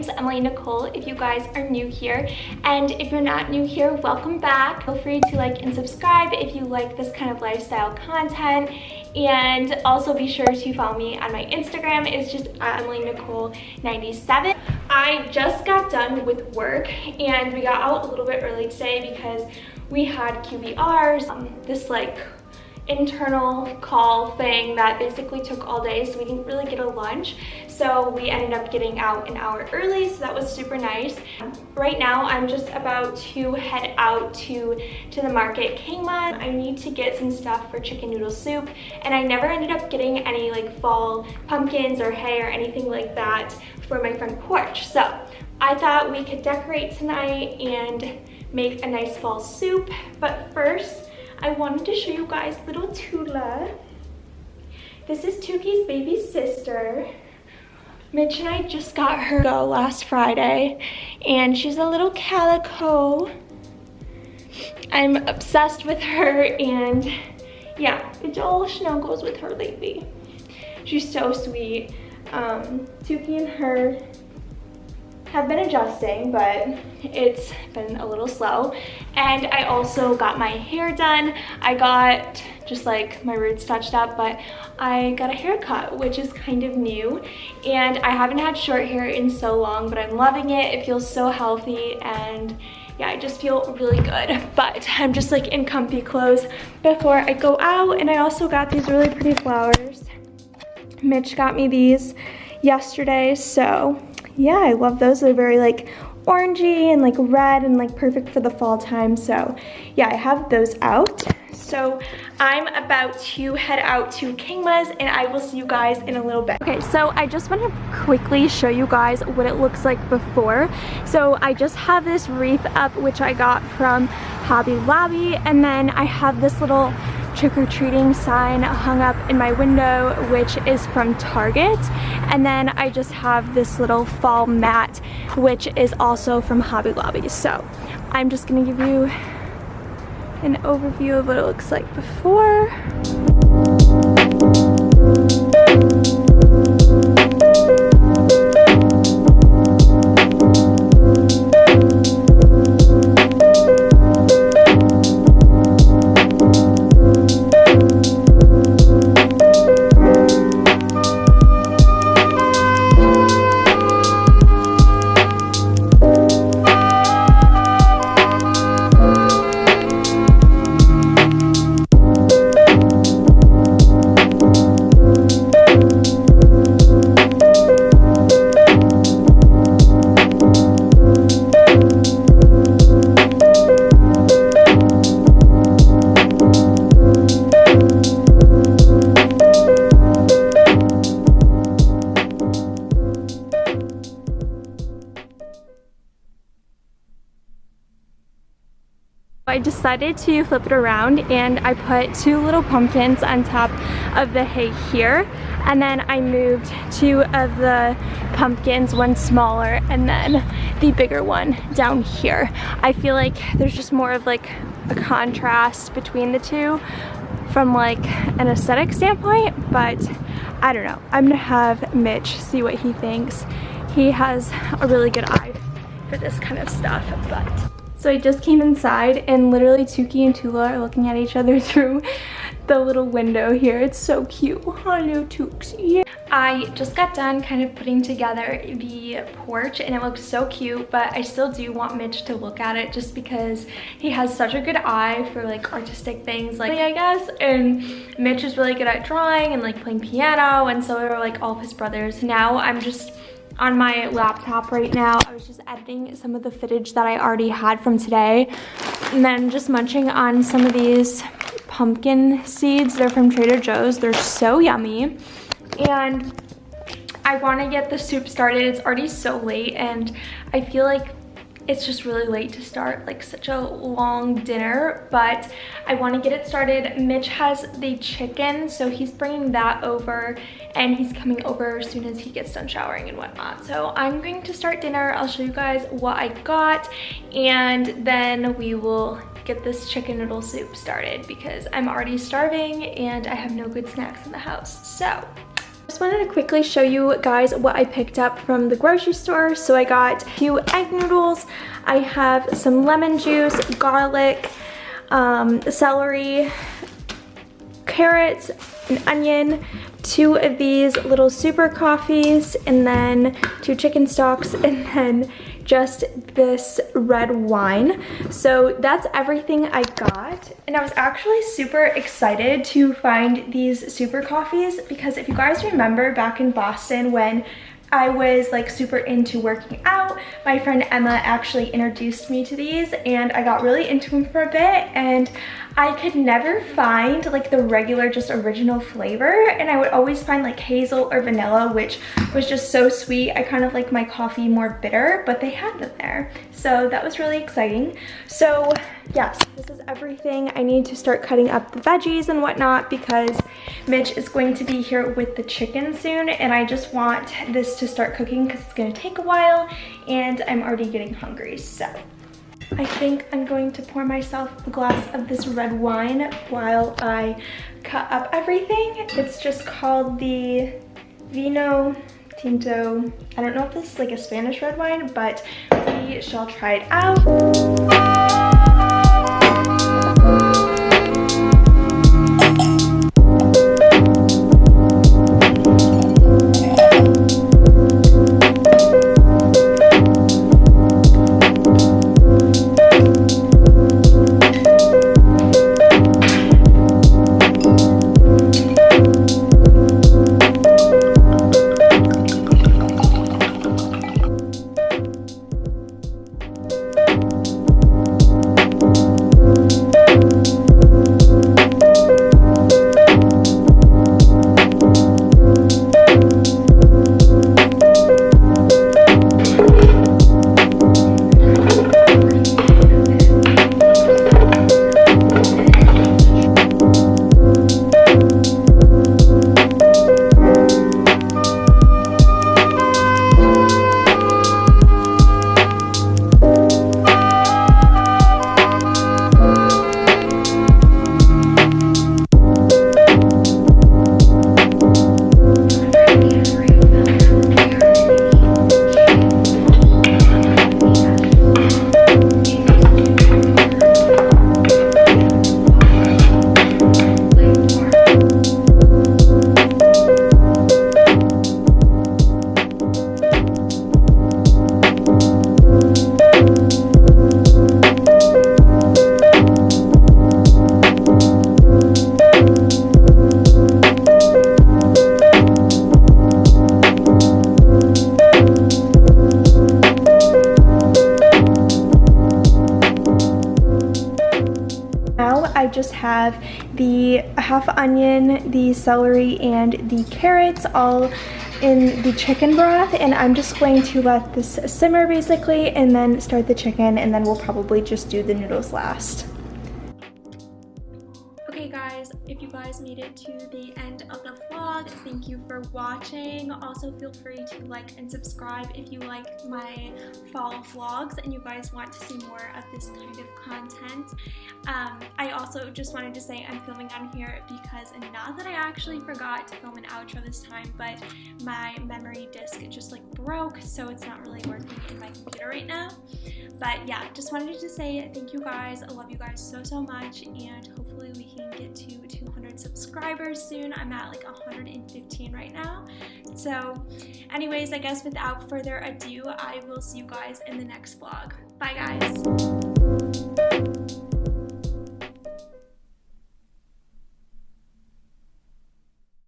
is Emily Nicole if you guys are new here, and if you're not new here, welcome back. Feel free to like and subscribe if you like this kind of lifestyle content, and also be sure to follow me on my Instagram. It's just Emily Nicole 97. I just got done with work and we got out a little bit early today because we had QBRs, this like internal call thing that basically took all day, so we didn't really get a lunch, so we ended up getting out an hour early, so that was super nice. Right now I'm just about to head out to the market Kingma. I need to get some stuff for chicken noodle soup, and I never ended up getting any like fall pumpkins or hay or anything like that for my front porch, so I thought we could decorate tonight and make a nice fall soup. But first I wanted to show you guys little Tula. This is Tuki's baby sister. Mitch and I just got her last Friday, and she's a little calico. I'm obsessed with her, and yeah, it's all snuggles with her lately. She's so sweet. Tuki and her have been adjusting, but it's been a little slow. And I also got my hair done. I got just like my roots touched up, but I got a haircut, which is kind of new. And I haven't had short hair in so long, but I'm loving it. It feels so healthy, and yeah, I just feel really good. But I'm just like in comfy clothes before I go out. And I also got these really pretty flowers. Mitch got me these yesterday, so yeah, I love those. They're very like orangey and like red and like perfect for the fall time. So yeah, I have those out. So I'm about to head out to Kingma's, and I will see you guys in a little bit. Okay, so I just want to quickly show you guys what it looks like before. So I just have this wreath up, which I got from Hobby Lobby, and then I have this little trick-or-treating sign hung up in my window, which is from Target. And then I just have this little fall mat, which is also from Hobby Lobby. So I'm just gonna give you an overview of what it looks like before. I decided to flip it around, and I put two little pumpkins on top of the hay here, and then I moved two of the pumpkins, one smaller and then the bigger one down here. I feel like there's just more of like a contrast between the two from like an aesthetic standpoint, but I don't know. I'm gonna have Mitch see what he thinks. He has a really good eye for this kind of stuff. But so I just came inside, and literally Tuki and Tula are looking at each other through the little window here. It's so cute. Hello, Tooks. Yeah. I just got done kind of putting together the porch, and it looks so cute, but I still do want Mitch to look at it just because he has such a good eye for like artistic things, like I guess, and Mitch is really good at drawing and like playing piano, and so are like all of his brothers. Now I'm just on my laptop right now. I was just editing some of the footage that I already had from today, and then just munching on some of these pumpkin seeds. They're from Trader Joe's. They're so yummy, and I want to get the soup started. It's already so late, and I feel like it's just really late to start like such a long dinner, but I want to get it started. Mitch has the chicken, so he's bringing that over, and he's coming over as soon as he gets done showering and whatnot. So I'm going to start dinner. I'll show you guys what I got, and then we will get this chicken noodle soup started because I'm already starving and I have no good snacks in the house. So Just wanted to quickly show you guys what I picked up from the grocery store. So I got 2 egg noodles, I have some lemon juice, garlic, celery, carrots, an onion, 2 of these little super coffees, and then 2 chicken stocks, and then just this red wine. So that's everything I got. And I was actually super excited to find these super coffees because if you guys remember back in Boston when I was like super into working out, my friend Emma actually introduced me to these and I got really into them for a bit, and I could never find like the regular just original flavor, and I would always find like hazel or vanilla, which was just so sweet. I kind of like my coffee more bitter, but they had them there. So that was really exciting. So yes, this is everything. I need to start cutting up the veggies and whatnot because Mitch is going to be here with the chicken soon, and I just want this to start cooking because it's gonna take a while and I'm already getting hungry. So I think I'm going to pour myself a glass of this red wine while I cut up everything. It's just called the Vino Tinto. I don't know if this is like a Spanish red wine, but we shall try it out. I just have the half onion, the celery, and the carrots all in the chicken broth, and I'm just going to let this simmer basically and then start the chicken, and then we'll probably just do the noodles last. Okay guys, if you guys made it to the end of the vlog, thank you for watching. Also feel free to like and subscribe if you like my fall vlogs and you guys want to see more of this kind of content. I also just wanted to say I'm filming on here because not that I actually forgot to film an outro this time, but my memory disk just like broke, so it's not really working in my computer right now. But yeah, just wanted to say thank you guys. I love you guys so much, and hopefully we can get to 200 subscribers soon. I'm at like 115 right now. So anyways, I guess without further ado, I will see you guys in the next vlog. Bye guys.